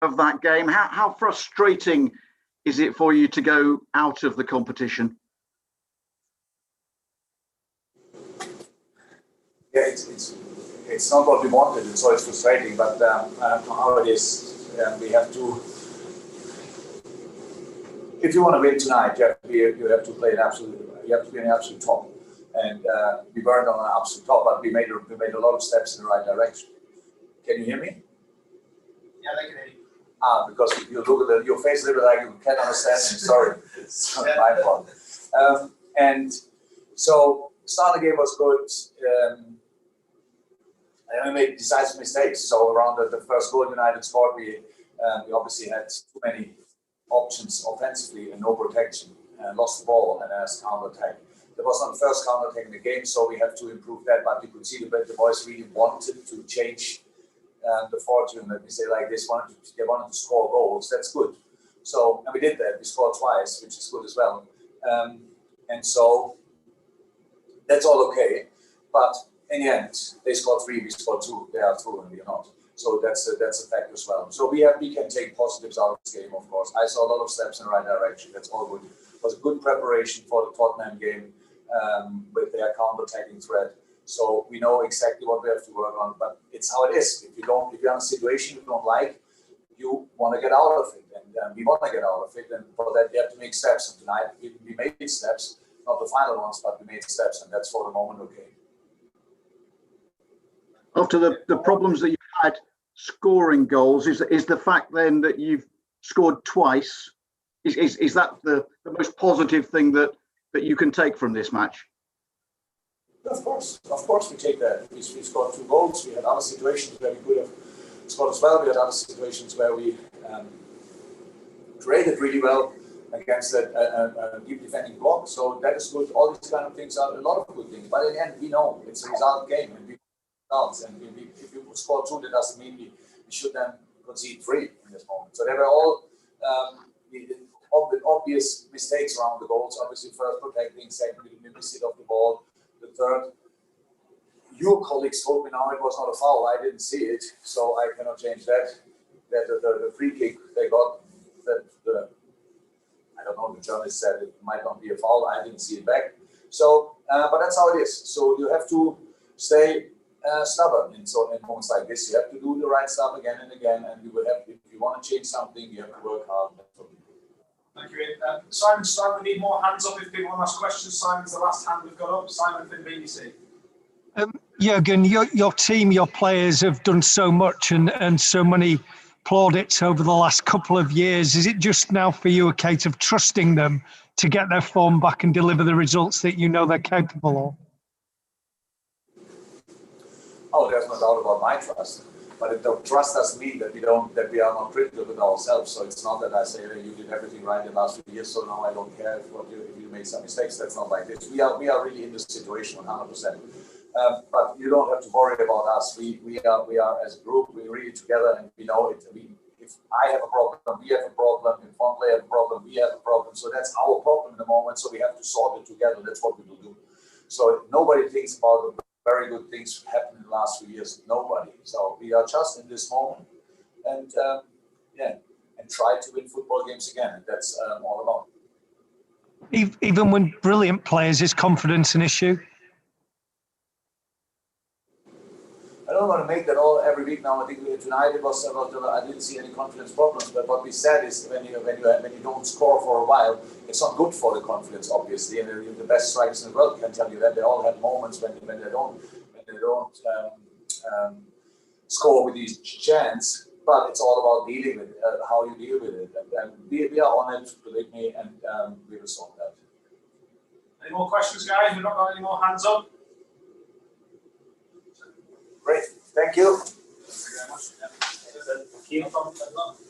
of that game. How frustrating is it for you to go out of the competition? Yeah, it's not what we wanted, and so it's frustrating. But how it is, we have to. If you want to win tonight, you have to play You have to be an absolute top, and we weren't on an absolute top, but we made a lot of steps in the right direction. Can you hear me? Yeah, I can hear you. Because if you look at your face a little like you can't understand me. Sorry, it's not my fault. And so start of the game was good. And we made decisive mistakes. So around the first goal United scored, we obviously had too many options offensively and no protection, and lost the ball and as counter-attack. That was not the first counter-attack in the game, so we have to improve that. But you could see the boys really wanted to change the fortune. Let me say like this: they wanted to score goals. That's good. So, and we did that. We scored twice, which is good as well. And so that's all okay. But in the end, they scored 3, we scored 2. They are 2, and we are not. So that's a fact as well. So we can take positives out of this game, of course. I saw a lot of steps in the right direction. That's all good. It was a good preparation for the Tottenham game with their counter-attacking threat. So we know exactly what we have to work on. But it's how it is. If you're in a situation you don't like, you want to get out of it, and we want to get out of it. And for that, you have to make steps. And tonight we made steps, not the final ones, but we made steps, and that's for the moment okay. After the problems that you had scoring goals, is the fact then that you've scored twice, is that the most positive thing that you can take from this match? Of course we take that. We scored 2 goals. We had other situations where we could have scored as well. We had other situations where we created really well against a deep defending block. So that is good. All these kind of things are a lot of good things. But in the end, we know it's a result game, and and if you score 2, that doesn't mean we should then concede 3 in this moment. So they were all obvious mistakes around the goals. Obviously, first protecting, secondly, the missing of the ball. The third, your colleagues told me now it was not a foul. I didn't see it, so I cannot change that. That the free kick they got, I don't know, the journalist said it might not be a foul. I didn't see it back. So, but that's how it is. So you have to stay stubborn in moments like this. You have to do the right stuff again and again, and you will have. If you want to change something, you have to work hard. Thank you, Ian. Simon, we need more hands up if people want to ask questions. Simon's the last hand we've got up. Simon from BBC. Jurgen, your team, your players have done so much and so many plaudits over the last couple of years. Is it just now for you a case of trusting them to get their form back and deliver the results that you know they're capable of? Oh, there's no doubt about my trust. But the trust doesn't mean that we are not critical with ourselves. So it's not that I say, hey, you did everything right in the last few years, so now I don't care if you made some mistakes. That's not like this. We are really in this situation 100%. But you don't have to worry about us. We are as a group. We're really together, and we know it. If I have a problem, we have a problem. If one player has a problem, we have a problem. So that's our problem in the moment. So we have to solve it together. That's what we will do. So nobody thinks about the very good things happened in the last few years. Nobody. So we are just in this moment, and and try to win football games again. And that's all about. Even when brilliant players, is confidence an issue? I don't want to make that all every week now. I think tonight it was about. I didn't see any confidence problems. But what we said is when you don't score for a while, it's not good for the confidence, obviously. And the best strikers in the world can tell you that they all have moments when they don't score with these chants. But it's all about dealing with how you deal with it. And we are on it, believe me, and we will solve that. Any more questions, guys? We've not got any more hands up. Great. Thank you. Thank you very much. Yeah.